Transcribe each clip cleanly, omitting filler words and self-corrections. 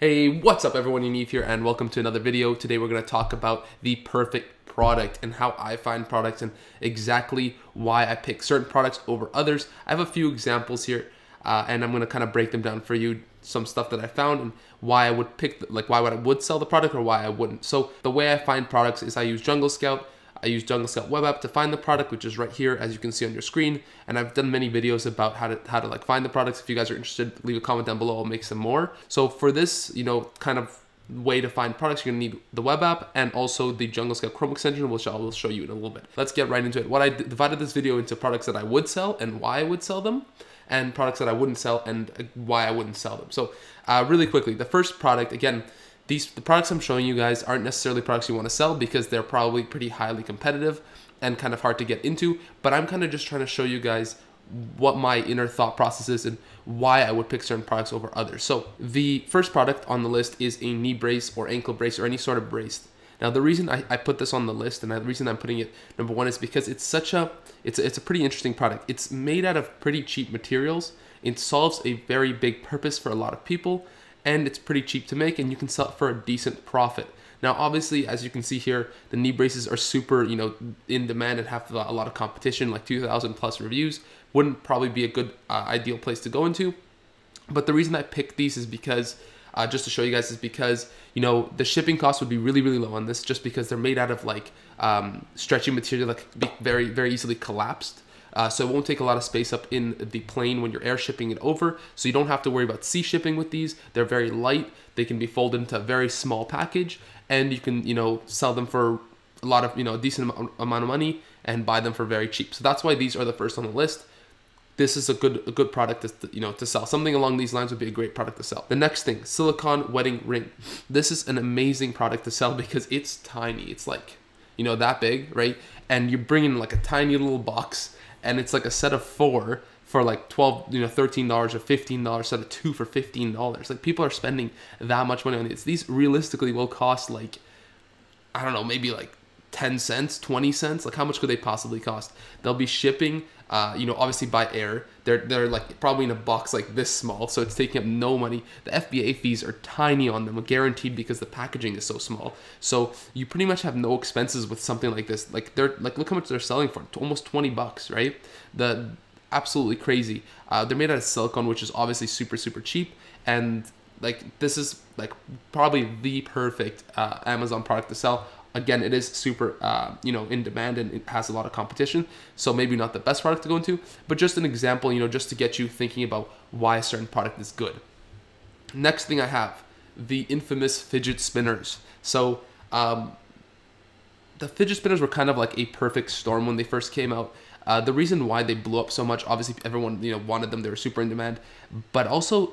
Hey, what's up everyone, Yaniv here and welcome to another video. Today we're going to talk about the perfect product and how I find products and exactly why I pick certain products over others. I have a few examples here and I'm going to kind of break them down for you, some stuff that I found and why I would pick, why I would sell the product or why I wouldn't. So the way I find products is I use Jungle Scout. I use Jungle Scout web app to find the product, which is right here, as you can see on your screen. And I've done many videos about how to find the products. If you guys are interested, leave a comment down below. I'll make some more. So for this, kind of way to find products, you're gonna need the web app and also the Jungle Scout Chrome extension, which I will show you in a little bit. Let's get right into it. What I divided this video into products that I would sell and why I would sell them, and products that I wouldn't sell and why I wouldn't sell them. So really quickly, the first product, again, the products I'm showing you guys aren't necessarily products you want to sell because they're probably pretty highly competitive and kind of hard to get into, but I'm kind of just trying to show you guys what my inner thought process is and why I would pick certain products over others. So the first product on the list is a knee brace or ankle brace or any sort of brace. Now the reason I put this on the list and the reason I'm putting it number one is because it's a pretty interesting product. It's made out of pretty cheap materials. It solves a very big purpose for a lot of people, and it's pretty cheap to make and you can sell it for a decent profit. Now, obviously, as you can see here, the knee braces are super, in demand and have a lot of competition, like 2,000 plus reviews. Wouldn't probably be a good ideal place to go into. But the reason I picked these is because, just to show you guys, is because, the shipping cost would be really, really low on this just because they're made out of like stretchy material that can be very, very easily collapsed. So it won't take a lot of space up in the plane when you're air shipping it over. So you don't have to worry about sea shipping with these. They're very light. They can be folded into a very small package and you can, sell them for a lot of, a decent amount of money and buy them for very cheap. So that's why these are the first on the list. This is a good product to sell. Something along these lines would be a great product to sell. The next thing, silicone wedding ring. This is an amazing product to sell because it's tiny. It's like, that big, right? And you bring in like a tiny little box and it's like a set of 4 for like $12, $13 or $15, set of 2 for $15. Like people are spending that much money on these. These realistically will cost like, I don't know, maybe like 10 cents, 20 cents. Like how much could they possibly cost? They'll be shipping, obviously by air. They're like probably in a box like this small, so it's taking up no money. The FBA fees are tiny on them, guaranteed because the packaging is so small. So you pretty much have no expenses with something like this. Like look how much they're selling for, almost 20 bucks, right? Absolutely crazy. They're made out of silicone, which is obviously super, super cheap. And like this is like probably the perfect Amazon product to sell. Again, it is super, in demand and it has a lot of competition. So maybe not the best product to go into, but just an example, just to get you thinking about why a certain product is good. Next thing I have, the infamous fidget spinners. So the fidget spinners were kind of like a perfect storm when they first came out. The reason why they blew up so much, obviously everyone, wanted them. They were super in demand, but also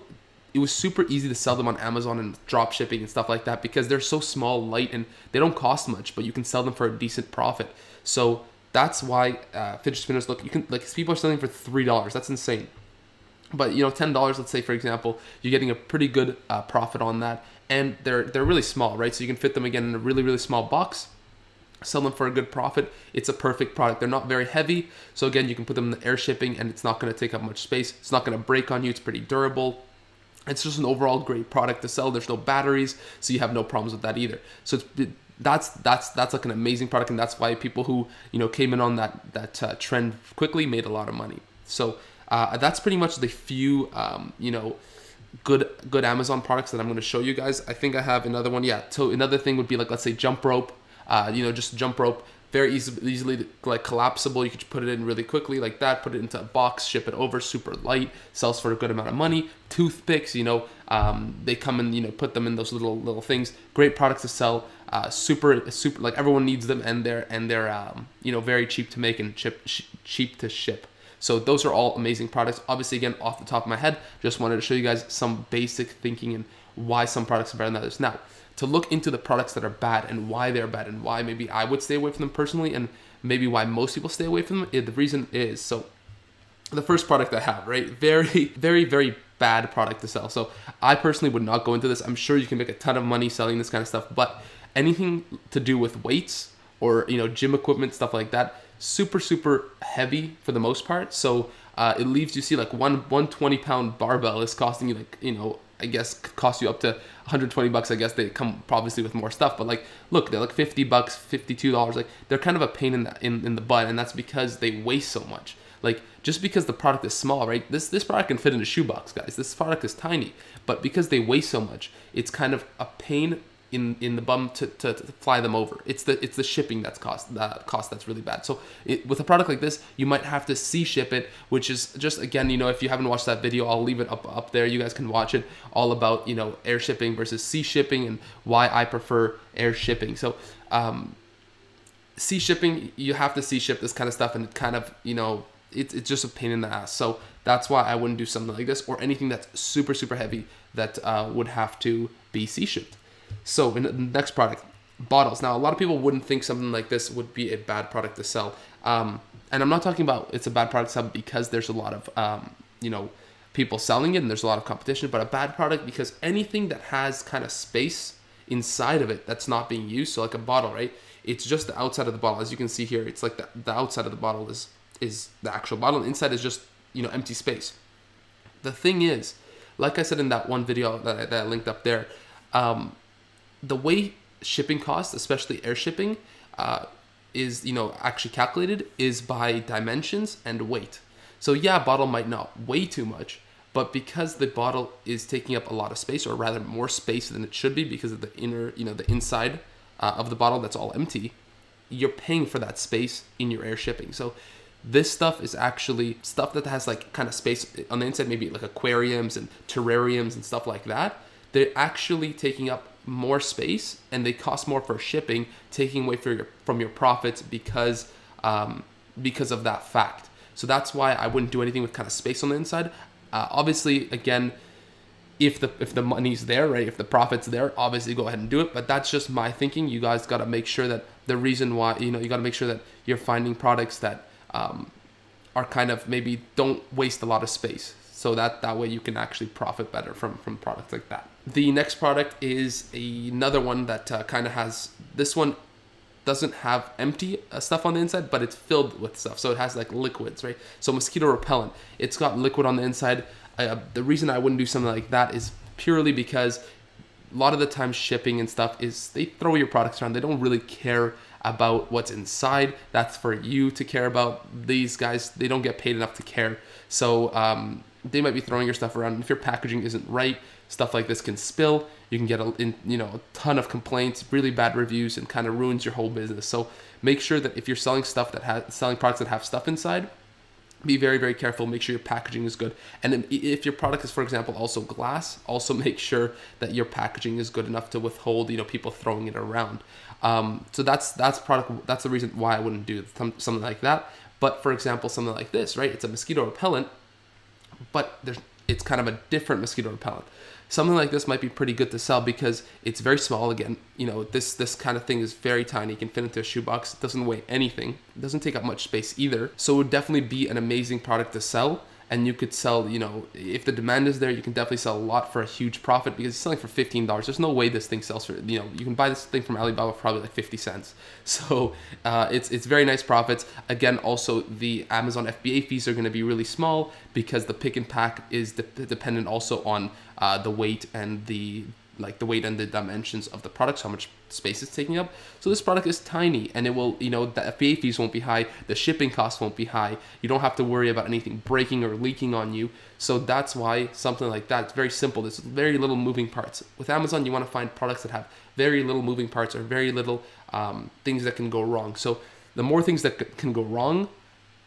it was super easy to sell them on Amazon and drop shipping and stuff like that because they're so small, light, and they don't cost much, but you can sell them for a decent profit. So that's why fidget spinners people are selling for $3. That's insane. But $10, let's say for example, you're getting a pretty good profit on that, and they're really small, right? So you can fit them again in a really, really small box, sell them for a good profit. It's a perfect product. They're not very heavy, so again, you can put them in the air shipping and it's not going to take up much space. It's not going to break on you. It's pretty durable. It's just an overall great product to sell. There's no batteries, so you have no problems with that either. So that's like an amazing product, and that's why people who came in on that trend quickly made a lot of money. So that's pretty much the few good Amazon products that I'm going to show you guys. I think I have another one. Yeah. So another thing would be like, let's say jump rope. Just jump rope. Very easily like collapsible. You could put it in really quickly like that, put it into a box, ship it over, super light, sells for a good amount of money. Toothpicks, they come and, put them in those little things. Great products to sell, super, like everyone needs them, and they're very cheap to make and cheap to ship. So those are all amazing products. Obviously, again, off the top of my head, just wanted to show you guys some basic thinking and why some products are better than others. Now, to look into the products that are bad and why they're bad and why maybe I would stay away from them personally and maybe why most people stay away from them, the reason is, so the first product I have, right? Very, very, very bad product to sell. So I personally would not go into this. I'm sure you can make a ton of money selling this kind of stuff, but anything to do with weights or, gym equipment, stuff like that, super, super heavy for the most part. So it leaves you see like one 20-pound barbell is costing you like, I guess could cost you up to 120 bucks. I guess they come obviously with more stuff, but like, look, they're like 50 bucks, $52. Like, they're kind of a pain in the butt, and that's because they weigh so much. Like, just because the product is small, right? This product can fit in a shoebox, guys. This product is tiny, but because they weigh so much, it's kind of a pain in the bum to fly them over. It's the shipping that's that's really bad. So with a product like this, you might have to sea ship it, which is just, again, you know, if you haven't watched that video, I'll leave it up there. You guys can watch it, all about, you know, air shipping versus sea shipping and why I prefer air shipping. So sea shipping, you have to sea ship this kind of stuff, and it kind of, you know, it's just a pain in the ass. So that's why I wouldn't do something like this, or anything that's super heavy that would have to be sea shipped. So in the next product, bottles. Now, a lot of people wouldn't think something like this would be a bad product to sell. And I'm not talking about it's a bad product to sell because there's a lot of, you know, people selling it and there's a lot of competition, but a bad product because anything that has kind of space inside of it that's not being used. So like a bottle, right? It's just the outside of the bottle. As you can see here, it's like the outside of the bottle is the actual bottle. Inside is just, you know, empty space. The thing is, like I said in that one video that I linked up there, the way shipping costs, especially air shipping, is, you know, actually calculated is by dimensions and weight. So yeah, a bottle might not weigh too much, but because the bottle is taking up a lot of space, or rather more space than it should be because of the inner, you know, the inside of the bottle that's all empty, you're paying for that space in your air shipping. So this stuff is actually stuff that has like kind of space on the inside, maybe like aquariums and terrariums and stuff like that. They're actually taking up more space, and they cost more for shipping, taking away from your profits because of that fact. So that's why I wouldn't do anything with kind of space on the inside. Obviously, again, if the money's there, right, if the profit's there, obviously go ahead and do it. But that's just my thinking. You guys got to make sure that the reason why, you know, you got to make sure that you're finding products that are kind of maybe don't waste a lot of space. So that way you can actually profit better from products like that. The next product is another one that kind of has, this one doesn't have empty stuff on the inside, but it's filled with stuff. So it has like liquids, right? So Mosquito repellent, it's got liquid on the inside. The reason I wouldn't do something like that is purely because a lot of the time shipping and stuff is they throw your products around. They don't really care about what's inside. That's for you to care about. These guys, they don't get paid enough to care. So they might be throwing your stuff around. If your packaging isn't right, stuff like this can spill. You can get a ton of complaints, really bad reviews, and kind of ruins your whole business. So make sure that if you're selling selling products that have stuff inside, be very careful. Make sure your packaging is good. And if your product is, for example, also glass, also make sure that your packaging is good enough to withhold, you know, people throwing it around. So that's the reason why I wouldn't do something like that. But for example, something like this, right? It's a mosquito repellent, but it's kind of a different mosquito repellent. Something like this might be pretty good to sell because it's very small. Again, you know, this kind of thing is very tiny. You can fit into a shoebox. It doesn't weigh anything. It doesn't take up much space either. So it would definitely be an amazing product to sell. And you could sell, you know, if the demand is there, you can definitely sell a lot for a huge profit because it's selling for $15. There's no way this thing sells for, you know, you can buy this thing from Alibaba for probably like 50 cents. So it's very nice profits. Again, also the Amazon FBA fees are going to be really small because the pick and pack is dependent also on the weight and the weight and the dimensions of the product, so how much space it's taking up. So this product is tiny, and it will, you know, the FBA fees won't be high, the shipping costs won't be high, you don't have to worry about anything breaking or leaking on you. So that's why something like that, it's very simple. There's very little moving parts. With Amazon, you want to find products that have very little moving parts or very little things that can go wrong. So the more things that can go wrong,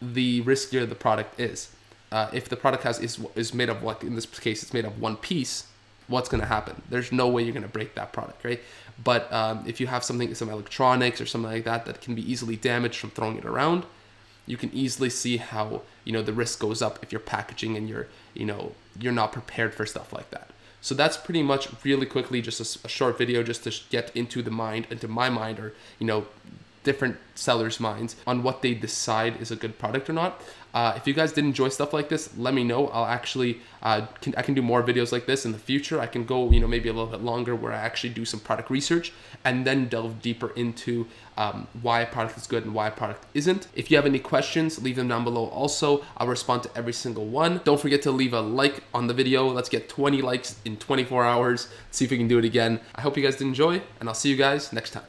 the riskier the product is. If the product is made of, like in this case, it's made of one piece, what's going to happen? There's no way you're going to break that product, right? But if you have some electronics or something like that can be easily damaged from throwing it around, you can easily see how, you know, the risk goes up if you're packaging and you're not prepared for stuff like that. So that's pretty much really quickly just a short video just to get into my mind, or, you know, different sellers' minds on what they decide is a good product or not. If you guys did enjoy stuff like this, let me know. I'll actually, I can do more videos like this in the future. I can go, maybe a little bit longer where I actually do some product research and then delve deeper into why a product is good and why a product isn't. If you have any questions, leave them down below also. I'll respond to every single one. Don't forget to leave a like on the video. Let's get 20 likes in 24 hours. See if we can do it again. I hope you guys did enjoy, and I'll see you guys next time.